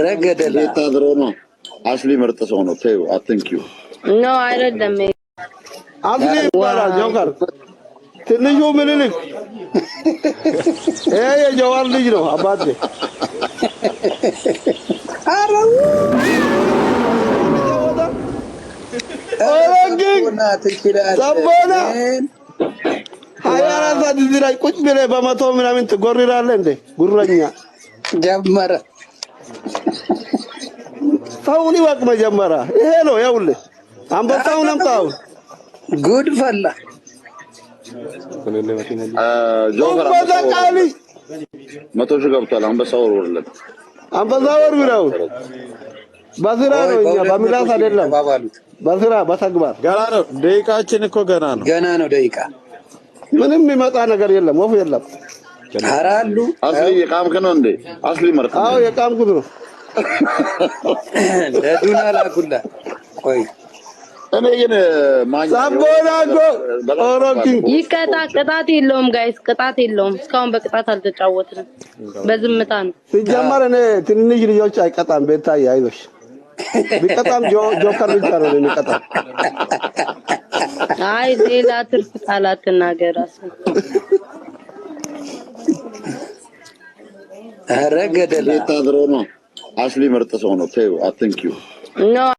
ረገደላ ታድሮ ነው አሽሊ ምርጥ ሰው ነው ተይው አትንኪው ነው አይደለም አሽሊ ይባላል ጆከር ትንሹ ምልልክ ይሄ የጀዋር ልጅ ነው አባቴ አረው ኦሮጊና ተባና ሃያራዛ ድዝራይ ቁጭ ብለህ በመቶ ምናምን ትጎርራለህ እንዴ ጉረኛ ጀመረ ታውኒ ወቅ መጀመራ ይሄ ነው ያውልህ አንበሳውን አምጣው ጉድ ፈላ ጆከር መቶ ሺህ ገብቷል አንበሳው ወርወርለት አንበሳው ወርውራው በስራ ነው እኛ በሚላስ አይደለም በስራ በተግባር ገና ነው ደቂቃችን እኮ ገና ነው ደቂቃ ምንም የሚመጣ ነገር የለም ወፍ የለም አራሉ አስሊ የቃምክ ነው እንዴ አስሊ መርጥ አዎ የቃምኩት ነው ለዱና ላኩላ ቆይ እኔ ግን ሳቦናጎ ኦሮኪ ይቀጣ ቅጣት የለውም ጋይስ ቅጣት የለውም እስካሁን በቅጣት አልተጫወትንም በዝምታ ነው ሲጀመር እኔ ትንሽ ልጆች አይቀጣም ቤታይ አይዞሽ ቢቀጣም ጆከር ብቻ ነው የሚቀጣው አይ ሌላ ትርፍ ቃላት ተናገራስ ረገደላ ታድሮ ነው አሽሊ ምርጥ ሰው ነው ተይው አትንኪው ነው